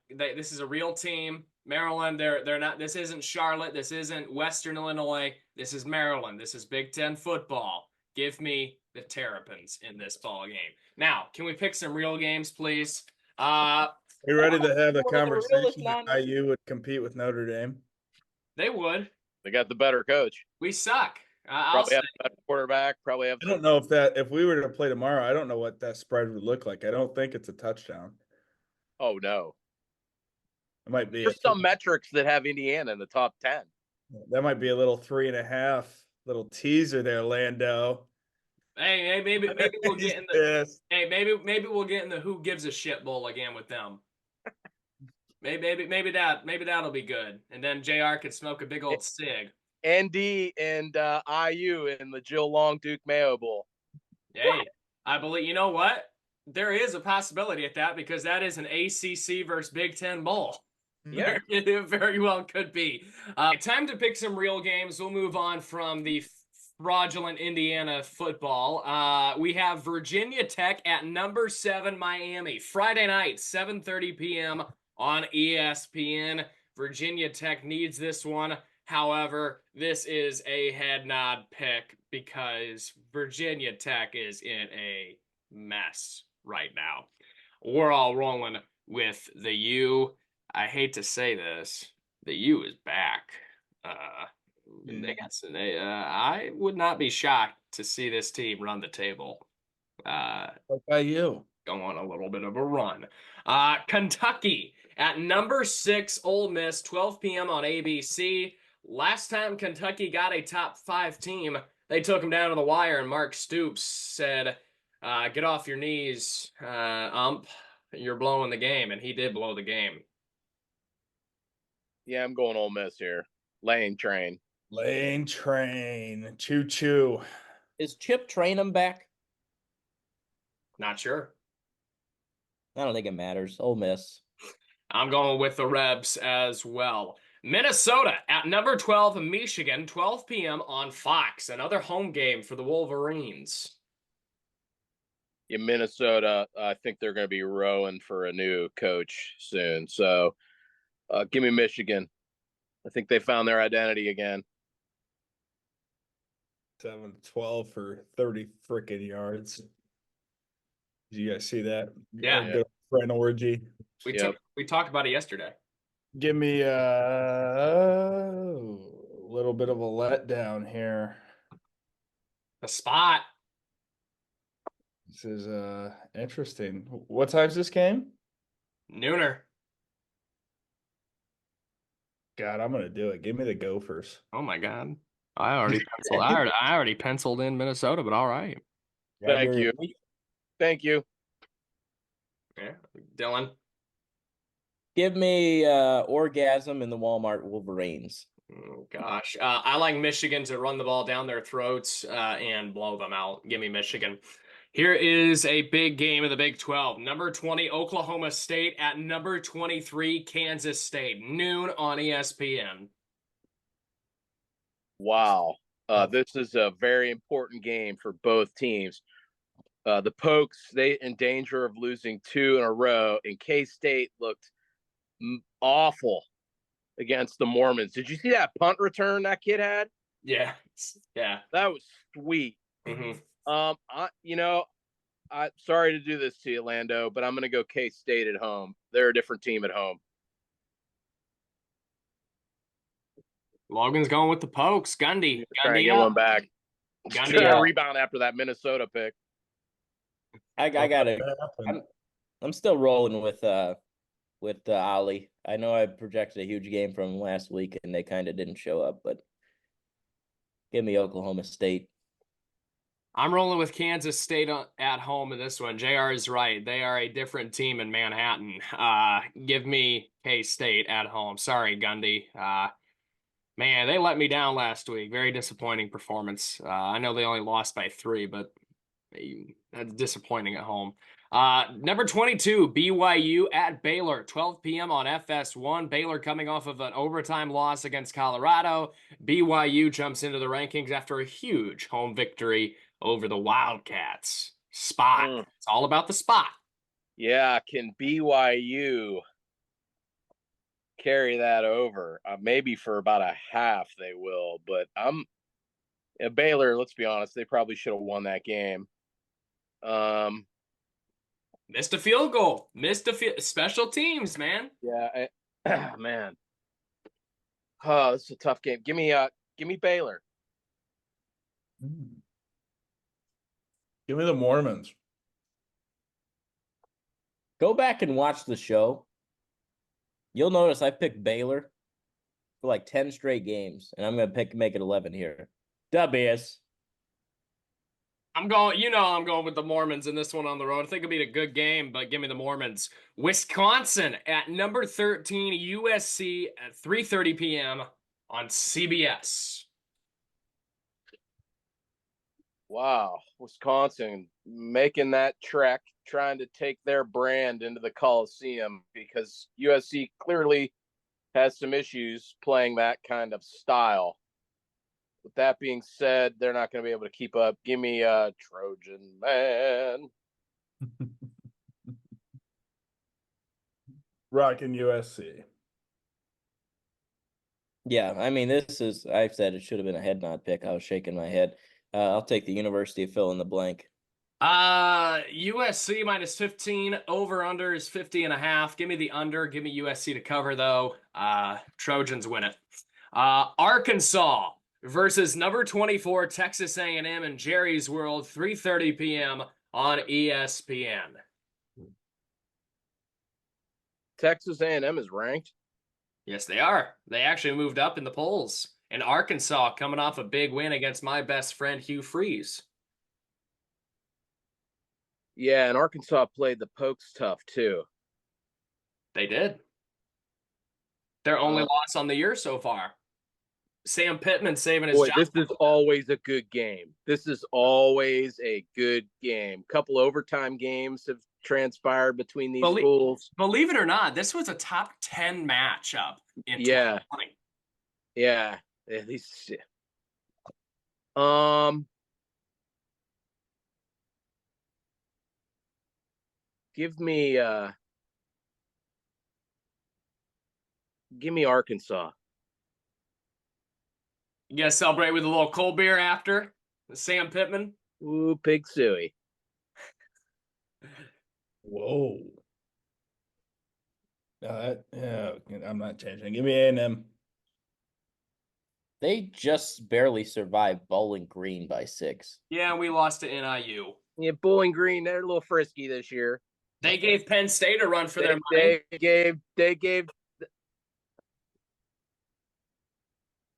A: This is a real team. Maryland, they're not. This isn't Charlotte. This isn't Western Illinois. This is Maryland. This is Big Ten football. Give me the Terrapins in this ball game. Now, can we pick some real games, please?
I: You ready to have a conversation that IU would compete with Notre Dame?
A: They would.
G: They got the better coach.
A: We suck. I'll
G: Probably
A: say.
G: have the better quarterback. Probably have.
I: I don't know if we were to play tomorrow, I don't know what that spread would look like. I don't think it's a touchdown.
G: Oh no.
I: It might be
G: There's some metrics that have Indiana in the top 10.
I: that might be a little 3.5, little teaser there, Lando.
A: Hey, maybe we'll get in the.
I: Yes.
A: Hey, maybe we'll get in the who gives a shit bowl again with them. Maybe that'll be good, and then JR could smoke a big old cig.
G: ND and IU in the Jill Long Duke Mayo Bowl.
A: Hey, I believe, you know what? There is a possibility at that, because that is an ACC versus Big Ten bowl.
G: Yeah.
A: It very well could be. Time to pick some real games. We'll move on from the fraudulent Indiana football. We have Virginia Tech at number 7 Miami. Friday night, 7:30 p.m. on ESPN. Virginia Tech needs this one. However, this is a head nod pick because Virginia Tech is in a mess right now. We're all rolling with the U. I hate to say this, the U is back. I would not be shocked to see this team run the table.
I: IU
A: go on a little bit of a run. Kentucky at number 6, Ole Miss, 12 p.m. on ABC. Last time Kentucky got a top 5 team, they took them down to the wire, and Mark Stoops said, get off your knees, ump. You're blowing the game, and he did blow the game.
G: Yeah, I'm going Ole Miss here. Lane train.
I: Choo choo.
H: Is Chip Trainum back?
A: Not sure.
H: I don't think it matters. Ole Miss.
A: I'm going with the Rebs as well. Minnesota at number 12, Michigan, 12 p.m. on Fox. Another home game for the Wolverines.
G: In Minnesota, I think they're going to be rowing for a new coach soon. So give me Michigan. I think they found their identity again.
I: 7-12 for 30 freaking yards. Did you guys see that?
A: Yeah.
I: Good friend orgy.
A: We talked about it yesterday.
I: Give me a little bit of a letdown here.
A: The spot.
I: This is interesting. What time's this game?
A: Nooner.
I: God, I'm gonna do it. Give me the Gophers.
A: Oh my God. I already penciled in Minnesota, but all right.
G: Thank you. Thank you.
A: Yeah. Dylan.
H: Give me Orgasm in the Walmart Wolverines.
A: Oh, gosh. I like Michigan to run the ball down their throats and blow them out. Give me Michigan. Here is a big game of the Big 12. Number 20, Oklahoma State at number 23, Kansas State. Noon on ESPN.
G: Wow. This is a very important game for both teams. The Pokes, they in danger of losing 2 in a row, and K-State looked awful against the Mormons. Did you see that punt return that kid had?
A: Yeah.
G: That was sweet.
A: Mm-hmm.
G: I'm sorry to do this to you, Lando, but I'm going to go K-State at home. They're a different team at home.
A: Logan's going with the Pokes. Gundy.
G: Trying to get one back.
A: Gundy
G: a rebound after that Minnesota pick.
H: I got it. I'm still rolling with Ollie. I know I projected a huge game from last week, and they kind of didn't show up, but give me Oklahoma State.
A: I'm rolling with Kansas State at home in this one. JR is right. They are a different team in Manhattan. Give me K-State at home. Sorry, Gundy. Man, they let me down last week. Very disappointing performance. I know they only lost by 3, but that's disappointing at home. Number 22, BYU at Baylor, 12 p.m. on FS1. Baylor coming off of an overtime loss against Colorado. BYU jumps into the rankings after a huge home victory over the Wildcats. Spot. It's all about the spot.
G: Yeah, can BYU carry that over? Maybe for about a half they will, but Baylor, let's be honest, they probably should have won that game.
A: Missed a field goal. Special teams, man.
G: Yeah, man. Oh, this is a tough game. Give me Baylor.
I: Give me the Mormons.
H: Go back and watch the show. You'll notice I picked Baylor for like 10 straight games, and I'm going to make it 11 here. W's.
A: I'm going with the Mormons in this one on the road. I think it'll be a good game, but give me the Mormons. Wisconsin at number 13, USC at 3:30 p.m. on CBS.
G: Wow, Wisconsin making that trek, trying to take their brand into the Coliseum because USC clearly has some issues playing that kind of style. With that being said, they're not going to be able to keep up. Give me Trojan man.
I: Rocking USC.
H: Yeah, I mean, I said it should have been a head nod pick. I was shaking my head. I'll take the University of fill in the blank.
A: USC minus 15, over under is 50.5. Give me the under. Give me USC to cover though. Trojans win it. Arkansas versus number 24 Texas A&M in Jerry's World, 3:30 p.m. on ESPN.
G: Texas A&M is ranked.
A: Yes, they are. They actually moved up in the polls. And Arkansas coming off a big win against my best friend Hugh Freeze.
G: Yeah, and Arkansas played the Pokes tough too.
A: They did. Their only loss on the year so far. Sam Pittman saving his job.
G: This is always a good game. This is always a good game. Couple overtime games have transpired between these schools.
A: Believe it or not, this was a top 10 matchup in 2020.
G: Yeah. At least give me Arkansas.
A: You gotta celebrate with a little cold beer after Sam Pittman.
G: Ooh, pig suey.
I: Whoa. I'm not changing. Give me A&M.
H: They just barely survived Bowling Green by 6.
A: Yeah, we lost to NIU.
G: Yeah, Bowling Green, they're a little frisky this year.
A: They gave Penn State a run for their money.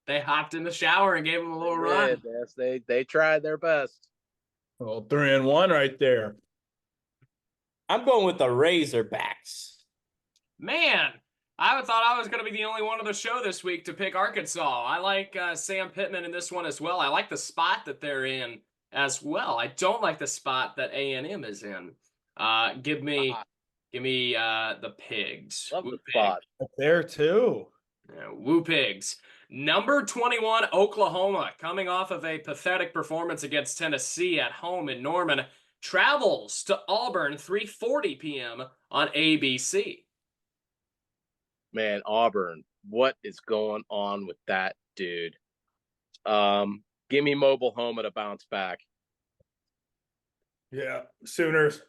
A: They hopped in the shower and gave them a little run.
G: Yes, they tried their best.
I: Well, 3-1 right there.
H: I'm going with the Razorbacks.
A: Man, I thought I was going to be the only one on the show this week to pick Arkansas. I like Sam Pittman in this one as well. I like the spot that they're in as well. I don't like the spot that A&M is in. Give me the Pigs.
G: Love the spot.
I: There too.
A: Yeah, Woo Pigs. Number 21, Oklahoma, coming off of a pathetic performance against Tennessee at home in Norman, travels to Auburn, 3:40 p.m. on ABC.
G: Man, Auburn, what is going on with that dude? Give me Mobile Home at a bounce back.
I: Yeah, Sooners.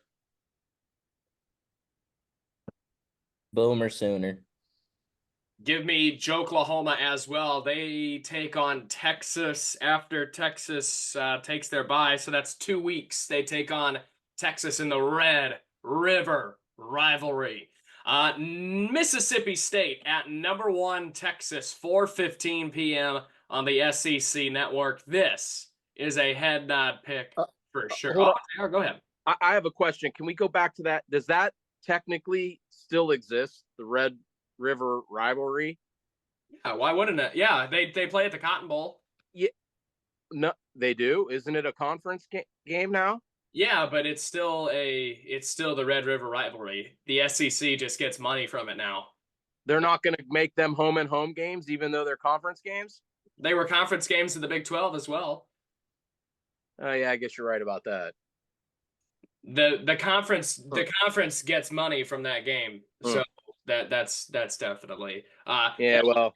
H: Boomer Sooner.
A: Give me Joklahoma as well. They take on Texas after Texas takes their bye. So that's 2 weeks. They take on Texas in the Red River rivalry. Mississippi State at number 1 Texas, 4:15 p.m. on the SEC network. This is a head nod pick for sure. Go ahead.
G: I have a question. Can we go back to that? Does that technically still exist? The Red River rivalry?
A: Yeah, why wouldn't it? Yeah, they play at the Cotton Bowl.
G: Yeah, no, they do. Isn't it a conference game now?
A: Yeah, but it's still the Red River rivalry. The SEC just gets money from it now.
G: They're not going to make them home and home games, even though they're conference games.
A: They were conference games in the Big 12 as well.
G: Oh yeah, I guess you're right about that.
A: The conference gets money from that game, so that's definitely
G: well,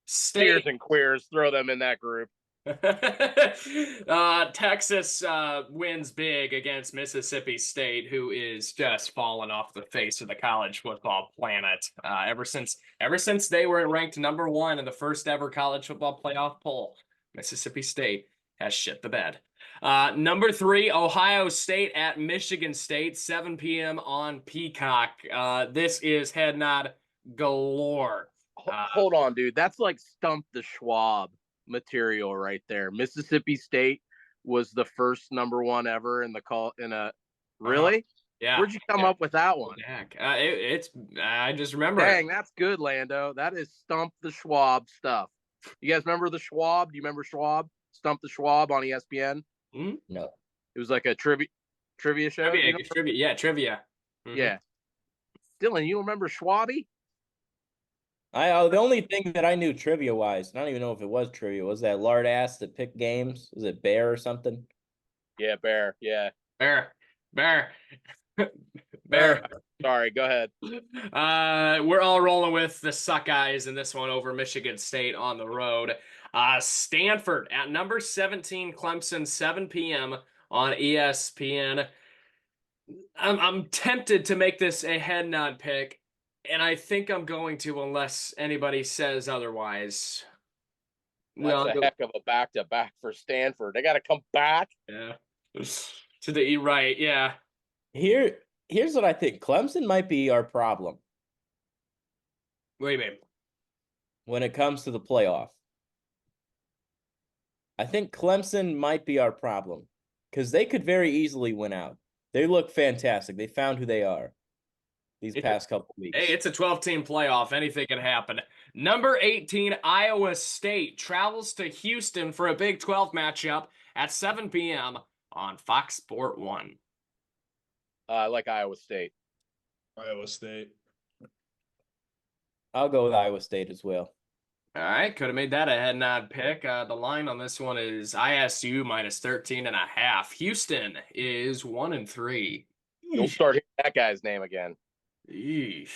A: State
G: steers and queers, throw them in that group.
A: Texas wins big against Mississippi State, who is just falling off the face of the college football planet. Ever since they were ranked #1 in the first ever college football playoff poll, Mississippi State has shit the bed. Number 3, Ohio State at Michigan State, 7 p.m. on Peacock. This is head nod galore.
G: Hold on, dude. That's like Stump the Schwab material right there. Mississippi State was the first #1 ever in the call in a really?
A: Yeah.
G: Where'd you come up with that one?
A: I just remember.
G: Dang, that's good, Lando. That is Stump the Schwab stuff. You guys remember the Schwab? Do you remember Schwab? Stump the Schwab on ESPN?
H: No.
G: It was like a trivia show.
A: Trivia. Mm-hmm.
G: Yeah. Dylan, you remember Schwabby?
H: The only thing that I knew trivia wise, I don't even know if it was trivia, was that lard ass that picked games. Was it Bear or something?
G: Yeah, Bear. Yeah.
A: Bear.
G: Sorry, go ahead.
A: We're all rolling with the Suckeyes in this one over Michigan State on the road. Stanford at number 17, Clemson, 7 p.m. on ESPN. I'm tempted to make this a head nod pick, and I think I'm going to unless anybody says otherwise.
G: That's a heck of a back-to-back for Stanford. They got to come back.
A: Yeah. To the right, yeah.
H: Here's what I think. Clemson might be our problem.
A: What do you mean?
H: When it comes to the playoff. I think Clemson might be our problem because they could very easily win out. They look fantastic. They found who they are these past couple weeks.
A: Hey, it's a 12-team playoff. Anything can happen. Number 18, Iowa State travels to Houston for a Big 12 matchup at 7 p.m. on Fox Sport 1.
G: I like Iowa State.
I: Iowa State.
H: I'll go with Iowa State as well.
A: All right, could have made that a head nod pick. The line on this one is ISU minus 13.5. Houston is 1-3.
G: You'll start hearing that guy's name again.
A: Eesh,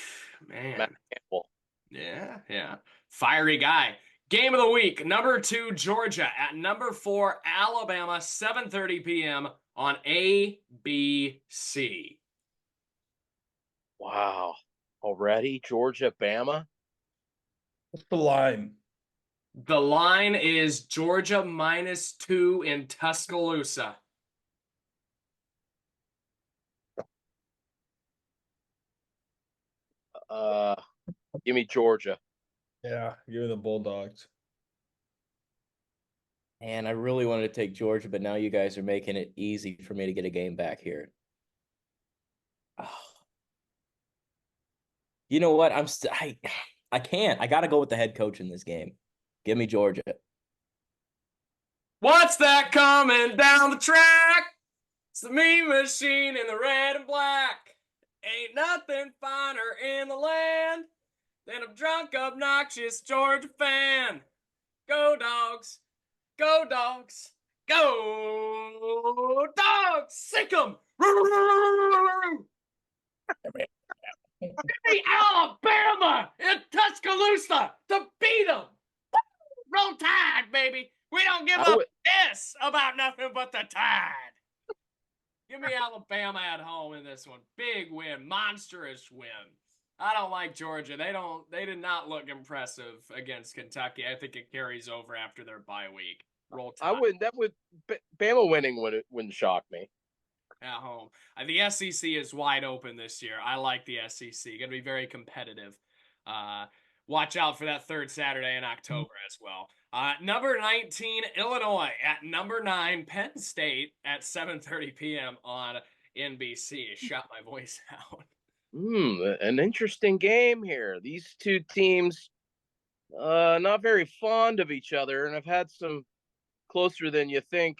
A: man.
G: Matt Campbell.
A: Yeah. Fiery guy. Game of the week, number 2, Georgia at number 4, Alabama, 7:30 p.m. on ABC.
G: Wow. Already? Georgia, Bama?
I: What's the line?
A: The line is Georgia -2 in Tuscaloosa.
G: Give me Georgia.
I: Yeah, give me the Bulldogs.
H: And I really wanted to take Georgia, but now you guys are making it easy for me to get a game back here. Oh. You know what? I can't. I got to go with the head coach in this game. Give me Georgia.
A: What's that coming down the track? It's the Mean Machine in the red and black. Ain't nothing finer in the land than a drunk, obnoxious Georgia fan. Go Dogs! Go Dogs! Go Dogs! Sick 'em! Hey, Alabama in Tuscaloosa to beat them. Roll Tide, baby. We don't give a piss about nothing but the Tide. Give me Alabama at home in this one. Big win, monstrous win. I don't like Georgia. They did not look impressive against Kentucky. I think it carries over after their bye week. Roll Tide.
G: Bama winning wouldn't shock me.
A: At home. The SEC is wide open this year. I like the SEC. Going to be very competitive. Watch out for that third Saturday in October as well. Number 19, Illinois at number 9, Penn State at 7:30 p.m. on NBC. Shot my voice out.
G: An interesting game here. These two teams not very fond of each other and have had some closer than you think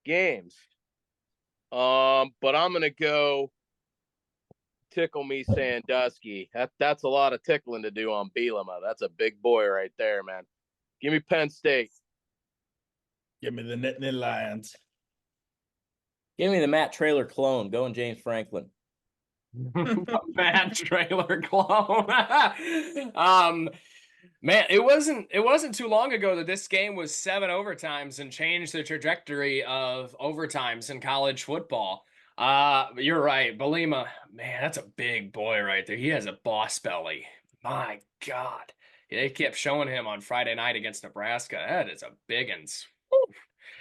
G: games. But I'm gonna go tickle me Sandusky. That's a lot of tickling to do on Bielema. That's a big boy right there, man. Give me Penn State.
I: Give me the Nittany Lions.
H: Give me the Matt Traylor clone. Going James Franklin.
A: Matt Traylor clone. Man, it wasn't too long ago that this game was 7 overtimes and changed the trajectory of overtimes in college football. You're right. Belima, man, that's a big boy right there. He has a boss belly. My God. They kept showing him on Friday night against Nebraska. That is a big uns.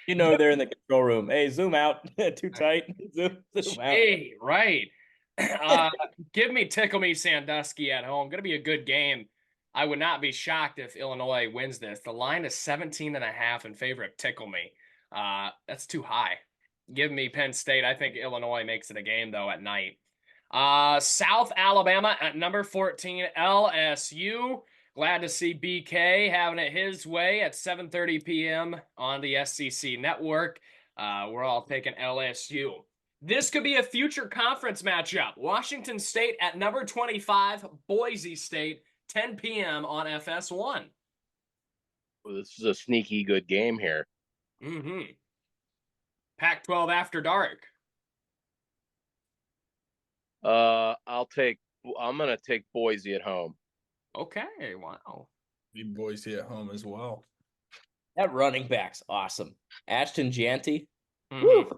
H: You know they're in the control room. Hey, zoom out. Too tight. Zoom out.
A: Hey, right. Give me Tickle Me Sandusky at home. Gonna be a good game. I would not be shocked if Illinois wins this. The line is 17.5 in favor of Tickle Me. That's too high. Give me Penn State. I think Illinois makes it a game though at night. South Alabama at number 14, LSU. Glad to see BK having it his way at 7:30 p.m. on the SEC network. We're all taking LSU. This could be a future conference matchup. Washington State at number 25, Boise State, 10 p.m. on FS1.
G: Well, this is a sneaky good game here.
A: Mm-hmm. Pac-12 after dark.
G: I'm gonna take Boise at home.
A: Okay, wow.
I: Be Boise at home as well.
H: That running back's awesome. Ashton Janty.
A: Mm-hmm.
H: Woo!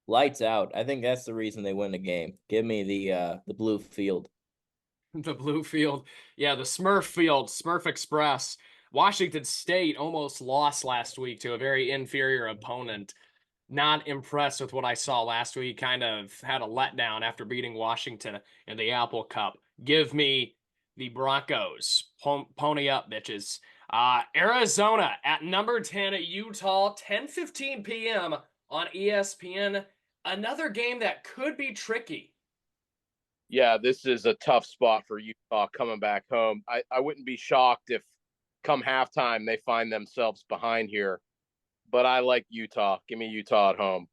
H: Lights out. I think that's the reason they win the game. Give me the blue field.
A: The blue field. Yeah, the Smurf field, Smurf Express. Washington State almost lost last week to a very inferior opponent. Not impressed with what I saw last week. Kind of had a letdown after beating Washington in the Apple Cup. Give me the Broncos. Pony up, bitches. Arizona at number 10 at Utah, 10:15 p.m. on ESPN. Another game that could be tricky.
G: Yeah, this is a tough spot for Utah coming back home. I wouldn't be shocked if come halftime they find themselves behind here. But I like Utah. Give me Utah at home.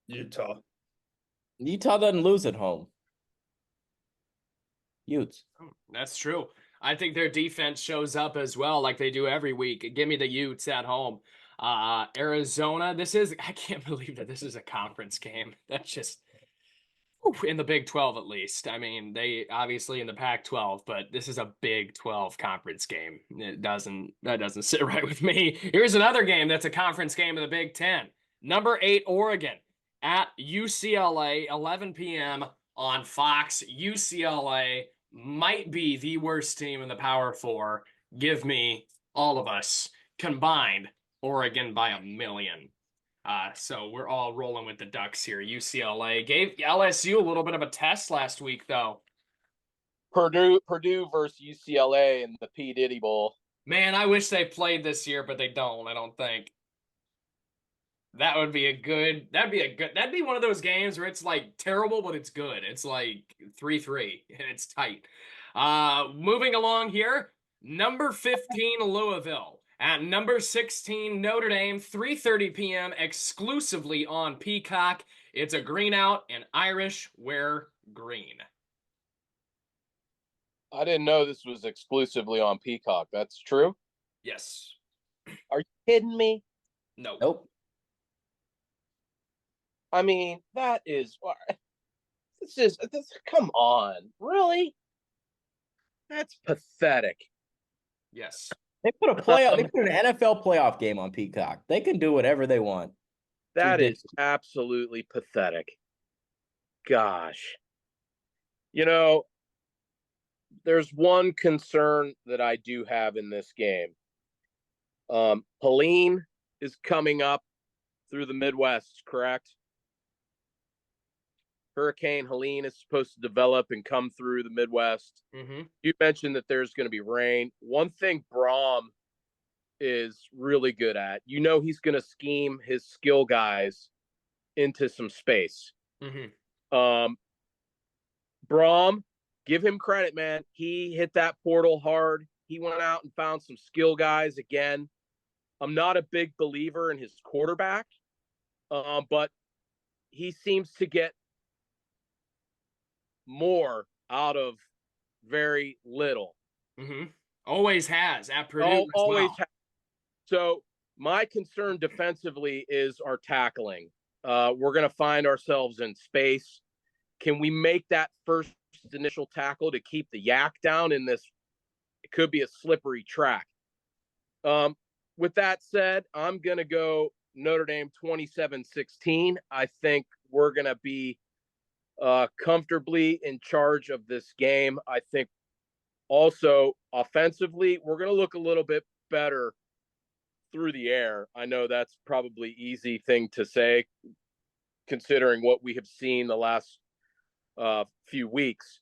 I: Utah.
H: Utah doesn't lose at home. Utes.
A: That's true. I think their defense shows up as well, like they do every week. Give me the Utes at home. Arizona, I can't believe that this is a conference game. That's just in the Big 12 at least. I mean, they obviously in the Pac-12, but this is a Big 12 conference game. That doesn't sit right with me. Here's another game that's a conference game of the Big 10. Number 8 Oregon at UCLA, 11 p.m. on Fox. UCLA might be the worst team in the Power 4. Give me all of us combined Oregon by 1,000,000. So we're all rolling with the Ducks here. UCLA gave LSU a little bit of a test last week, though.
G: Purdue versus UCLA in the P. Diddy Bowl.
A: Man, I wish they played this year, but they don't. I don't think. That'd be one of those games where it's like terrible, but it's good. It's like 3-3 and it's tight. Moving along here, number 15 Louisville at number 16 Notre Dame, 3:30 p.m. exclusively on Peacock. It's a green out and Irish wear green.
G: I didn't know this was exclusively on Peacock. That's true?
A: Yes.
G: Are you kidding me?
A: No.
H: Nope.
G: I mean, come on. Really? That's pathetic.
A: Yes.
H: They put a playoff. They put an NFL playoff game on Peacock. They can do whatever they want.
G: That is absolutely pathetic. Gosh. You know, there's one concern that I do have in this game. Helene is coming up through the Midwest, correct? Hurricane Helene is supposed to develop and come through the Midwest.
A: Mm-hmm.
G: You mentioned that there's going to be rain. One thing Braum is really good at, he's going to scheme his skill guys into some space.
A: Mm-hmm.
G: Braum, give him credit, man. He hit that portal hard. He went out and found some skill guys again. I'm not a big believer in his quarterback, but he seems to get more out of very little.
A: Mm-hmm. Always has at Purdue.
G: Always has. So my concern defensively is our tackling. We're going to find ourselves in space. Can we make that first initial tackle to keep the yak down in this. It could be a slippery track. With that said, I'm going to go Notre Dame 27-16. I think we're going to be comfortably in charge of this game. I think also offensively, we're going to look a little bit better through the air. I know that's probably easy thing to say considering what we have seen the last few weeks.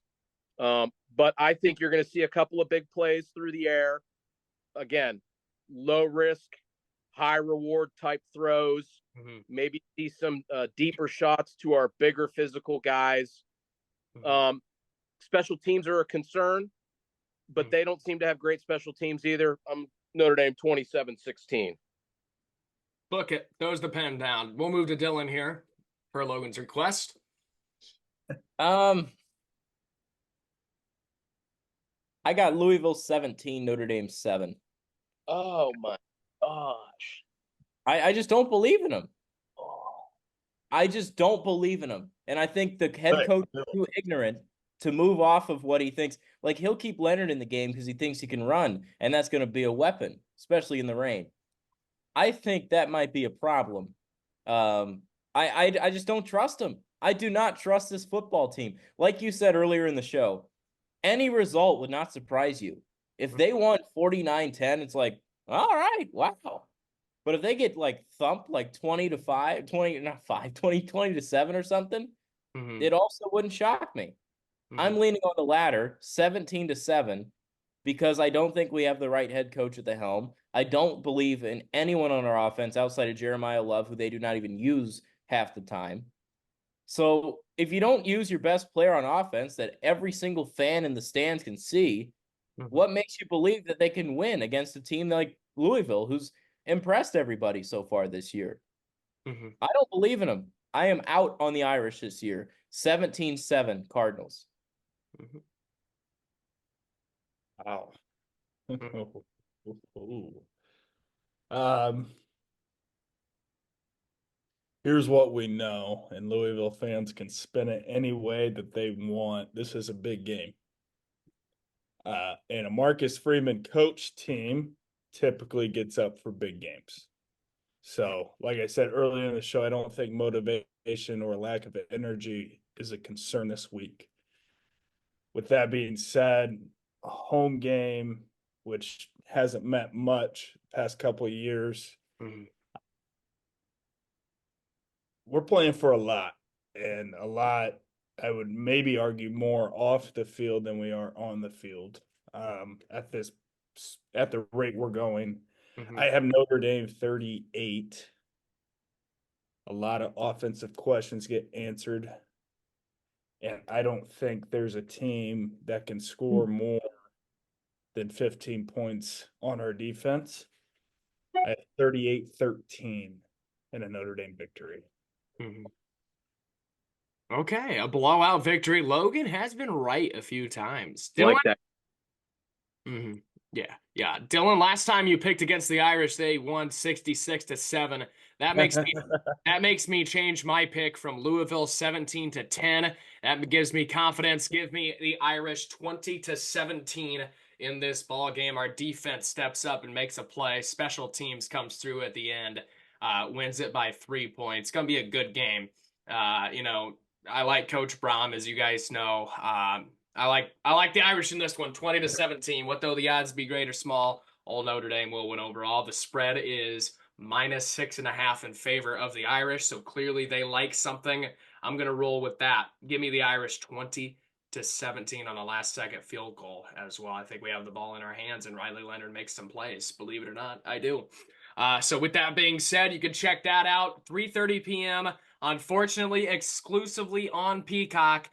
G: But I think you're going to see a couple of big plays through the air. Again, low risk, high reward type throws. Maybe see some deeper shots to our bigger physical guys. Special teams are a concern, but they don't seem to have great special teams either. Notre Dame 27-16.
A: Book it. Throws the pen down. We'll move to Dylan here per Logan's request.
H: I got Louisville 17, Notre Dame 7.
G: Oh my gosh.
H: I just don't believe in him. I just don't believe in him. And I think the head coach is too ignorant to move off of what he thinks. Like, he'll keep Leonard in the game because he thinks he can run, and that's going to be a weapon, especially in the rain. I think that might be a problem. I just don't trust him. I do not trust this football team. Like you said earlier in the show, any result would not surprise you. If they won 49-10, it's like, all right, wow. But if they get like thumped like 20-7 or something, it also wouldn't shock me. I'm leaning on the latter, 17-7, because I don't think we have the right head coach at the helm. I don't believe in anyone on our offense outside of Jeremiah Love, who they do not even use half the time. So if you don't use your best player on offense that every single fan in the stands can see, what makes you believe that they can win against a team like Louisville, who's impressed everybody so far this year? I don't believe in them. I am out on the Irish this year. 17-7 Cardinals.
I: Wow. Here's what we know, and Louisville fans can spin it any way that they want. This is a big game. And a Marcus Freeman coach team typically gets up for big games. So, like I said earlier in the show, I don't think motivation or lack of energy is a concern this week. With that being said, a home game, which hasn't meant much the past couple of years, we're playing for a lot, and a lot, I would maybe argue, more off the field than we are on the field. At the rate we're going, I have Notre Dame 38. A lot of offensive questions get answered, and I don't think there's a team that can score more than 15 points on our defense. I have 38-13 in a Notre Dame victory.
A: Okay, a blowout victory. Logan has been right a few times.
G: Dylan, like that.
A: Yeah. Dylan, last time you picked against the Irish, they won 66-7. That makes me change my pick from Louisville 17-10. That gives me confidence. Give me the Irish 20-17 in this ball game. Our defense steps up and makes a play. Special teams comes through at the end, wins it by 3 points. It's gonna be a good game. I like Coach Brahm, as you guys know. I like the Irish in this one, 20-17. What though the odds be great or small? Old Notre Dame will win overall. The spread is -6.5 in favor of the Irish, so clearly they like something. I'm gonna roll with that. Give me the Irish 20-17 on a last-second field goal as well. I think we have the ball in our hands, and Riley Leonard makes some plays. Believe it or not, I do. So with that being said, you can check that out, 3:30 p.m. Unfortunately, exclusively on Peacock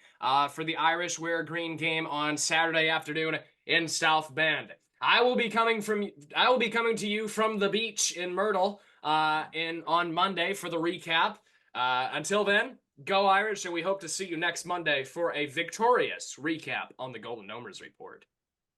A: for the Irish Wear Green game on Saturday afternoon in South Bend. I will be coming to you from the beach in Myrtle on Monday for the recap. Until then, go Irish, and we hope to see you next Monday for a victorious recap on the Golden Gnomers Report.